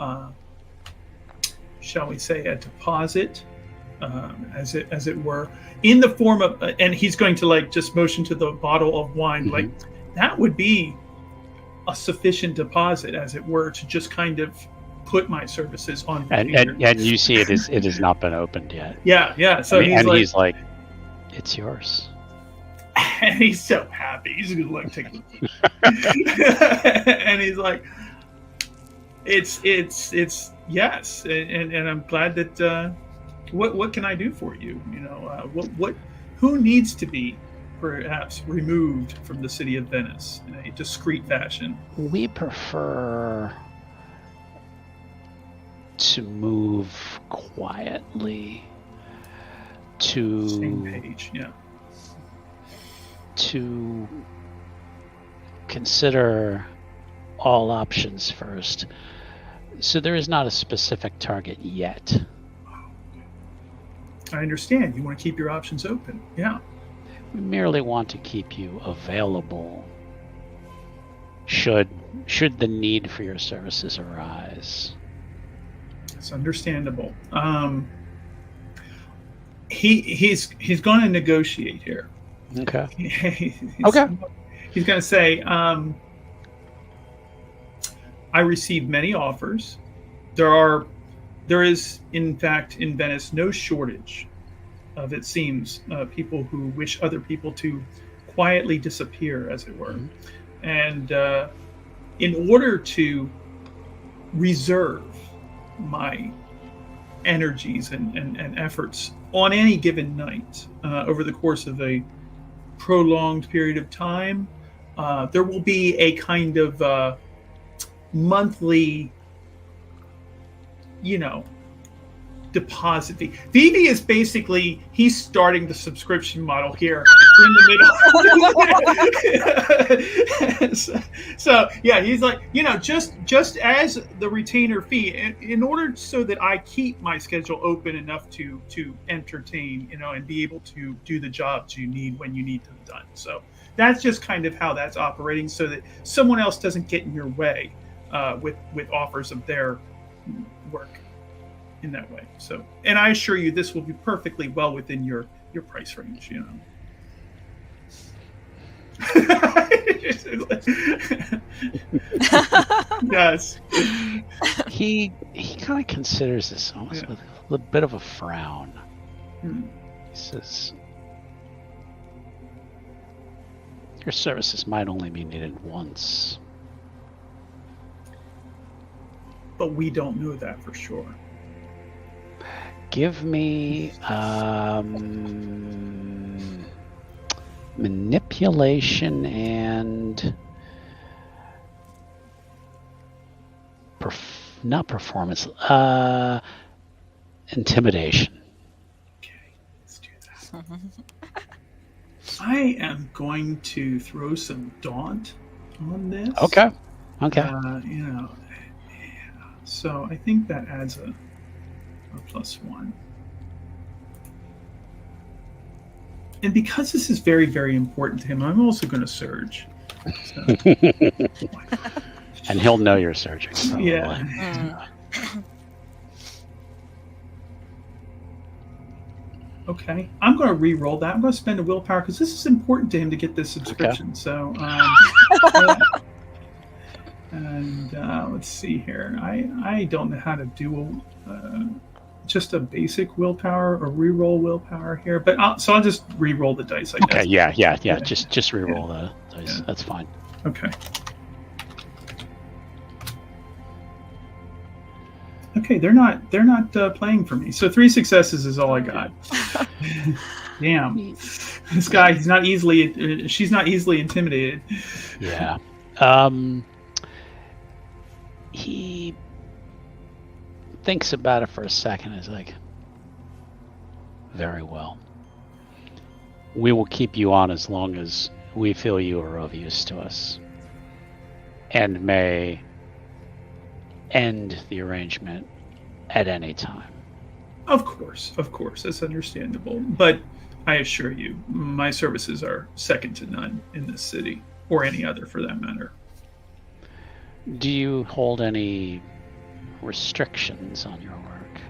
shall we say, a deposit, as it were, in the form of," and he's going to just motion to the bottle of wine, like that would be a sufficient deposit, as it were, to just kind of put my services on retainer. And you see it has not been opened yet. Yeah. So he's like, it's yours. And he's so happy. He's gonna take it. And he's like, it's yes. And I'm glad that what can I do for you? Who needs to be perhaps removed from the city of Venice in a discreet fashion? We prefer to move quietly to same page, yeah. To consider all options first. So there is not a specific target yet. I understand. You want to keep your options open. Yeah. We merely want to keep you available should the need for your services arise. It's understandable. He's going to negotiate here. Okay. He's going to say, I received many offers. There is, in fact, in Venice, no shortage of, it seems, people who wish other people to quietly disappear, as it were. And in order to reserve my energies and efforts on any given night over the course of a prolonged period of time, there will be a kind of monthly, deposit fee. Vivi is basically, he's starting the subscription model here in the middle. so yeah, he's like, just as the retainer fee, in order so that I keep my schedule open enough to entertain, and be able to do the jobs you need when you need them done. So that's just kind of how that's operating, so that someone else doesn't get in your way with offers of their work in that way. So, and I assure you, this will be perfectly well within your price range. Yes. He kind of considers this almost with a little bit of a frown. He says, "Your services might only be needed once." But we don't know that for sure. Give me manipulation and not performance, intimidation. Okay, let's do that. I am going to throw some daunt on this. Okay. So I think that adds a +1. And because this is very, very important to him, I'm also going to surge. So. And he'll know you're surging. Probably. Yeah. Okay. I'm going to re-roll that. I'm going to spend a willpower because this is important to him to get this subscription. Okay. So, and let's see here. I don't know how to do just a basic willpower or re-roll willpower here, but I'll just re-roll the dice. I guess. Okay. Yeah. Just re-roll the dice. Yeah. That's fine. Okay. Okay, they're not playing for me. So 3 successes is all I got. Damn, this guy, she's not easily intimidated. Yeah. He thinks about it for a second. Is like, very well. We will keep you on as long as we feel you are of use to us, and may end the arrangement at any time. Of course, that's understandable. But I assure you, my services are second to none in this city, or any other for that matter. Do you hold any restrictions on your work?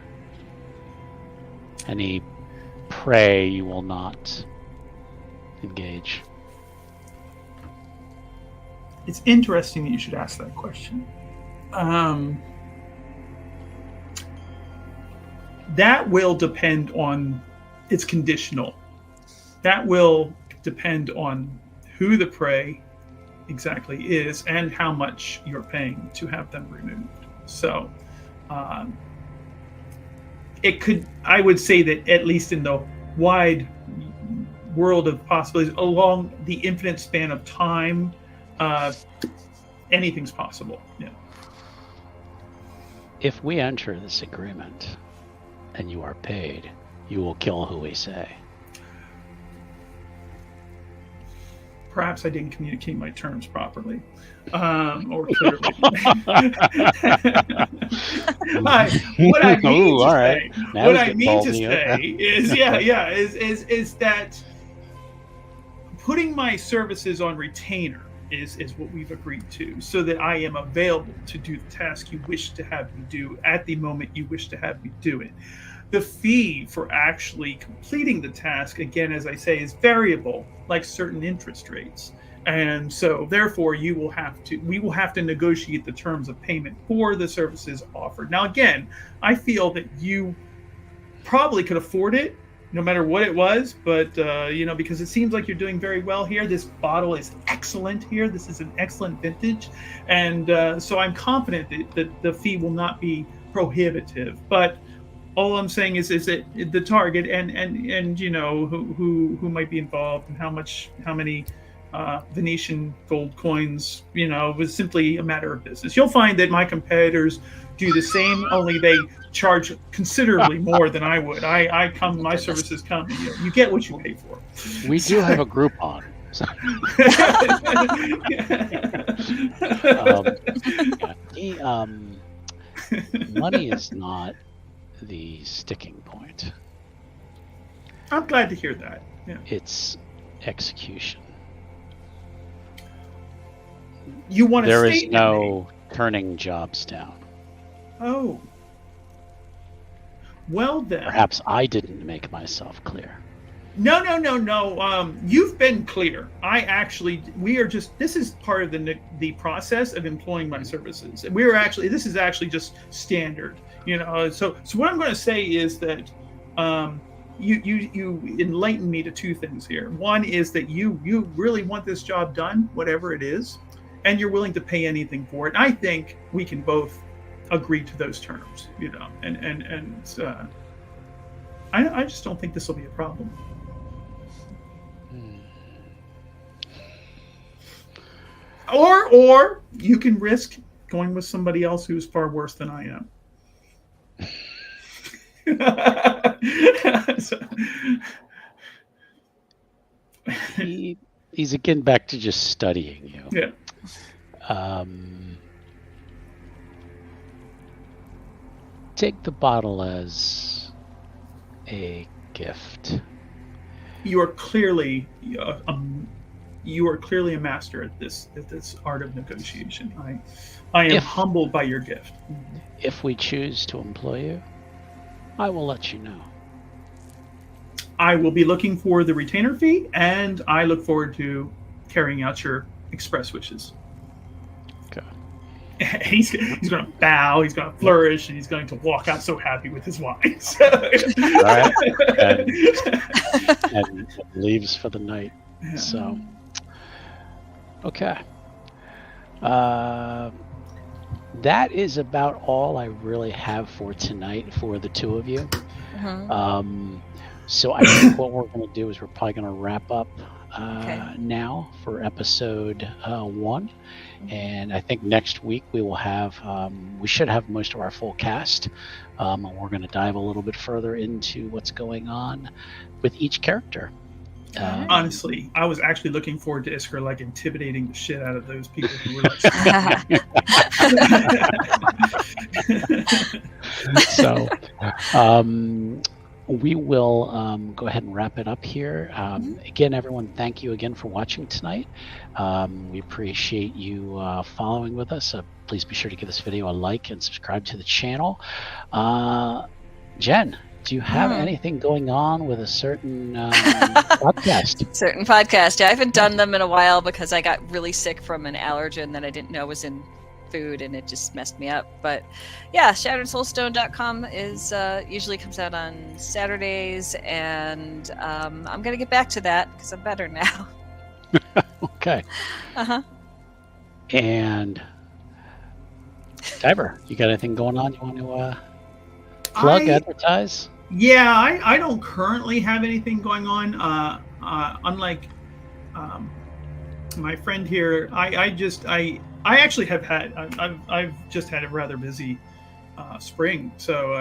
Any prey you will not engage? It's interesting that you should ask that question. That will depend on, it's conditional. That will depend on who the prey exactly is and how much you're paying to have them removed. So I would say that at least in the wide world of possibilities, along the infinite span of time, anything's possible. Yeah. If we enter this agreement and you are paid, you will kill who we say. Perhaps I didn't communicate my terms properly, or clearly. What I mean to say is that putting my services on retainer is what we've agreed to, so that I am available to do the task you wish to have me do at the moment you wish to have me do it. The fee for actually completing the task, again, as I say, is variable, like certain interest rates. And so therefore we will have to negotiate the terms of payment for the services offered. Now, again, I feel that you probably could afford it, no matter what it was, but because it seems like you're doing very well here. This bottle is excellent here. This is an excellent vintage, and so I'm confident that the fee will not be prohibitive. But all I'm saying is that the target and who might be involved and how many Venetian gold coins was simply a matter of business. You'll find that my competitors do the same, only they charge considerably more than I would. My services come. You get what you pay for. We do have a Groupon. So. Money is not the sticking point. I'm glad to hear that. Yeah. It's execution. You want to There is no turning jobs down. Oh. Well then. Perhaps I didn't make myself clear. No. You've been clear. This is part of the process of employing my services. This is actually just standard. So what I'm going to say is that you enlighten me to two things here. One is that you really want this job done, whatever it is, and you're willing to pay anything for it. And I think we can both agree to those terms, I just don't think this will be a problem. Or you can risk going with somebody else who's far worse than I am. He's again back to just studying you. Yeah. Take the bottle as a gift. You are clearly a master at this art of negotiation. I am humbled by your gift. If we choose to employ you, I will let you know. I will be looking for the retainer fee, and I look forward to carrying out your express wishes. Okay. He's going to bow, he's going to flourish, and he's going to walk out so happy with his wine. All right. And leaves for the night. Yeah. So, okay. That is about all I really have for tonight for the two of you. Mm-hmm. So I think what we're going to do is we're probably going to wrap up now for episode 1. And I think next week we will have, we should have most of our full cast. And we're going to dive a little bit further into what's going on with each character. Honestly, I was actually looking forward to Iskra intimidating the shit out of those people who were So, we will go ahead and wrap it up here. Again, everyone, thank you again for watching tonight. We appreciate you following with us. Please be sure to give this video a like and subscribe to the channel. Jen, do you have anything going on with a certain podcast? Certain podcast. Yeah, I haven't done them in a while because I got really sick from an allergen that I didn't know was in food, and it just messed me up. But yeah, shatteredsoulstone.com is usually comes out on Saturdays, and I'm gonna get back to that because I'm better now. Okay. And Diver, you got anything going on you want to plug, advertise? Yeah, I don't currently have anything going on. Unlike my friend here, I actually have had I've just had a rather busy spring. So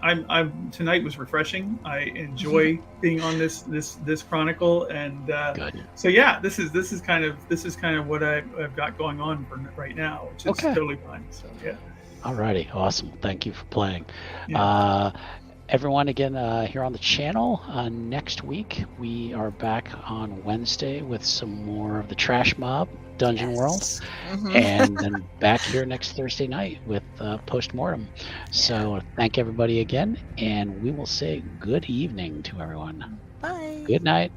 I'm tonight was refreshing. I enjoy being on this chronicle, and so yeah, this is kind of what I've got going on for right now, which is totally fine. So yeah. Alrighty, awesome. Thank you for playing. Yeah. Everyone, again, here on the channel, next week we are back on Wednesday with some more of the Trash Mob Dungeon World, and then back here next Thursday night with Post-Mortem. So thank everybody again, and we will say good evening to everyone. Bye. Good night.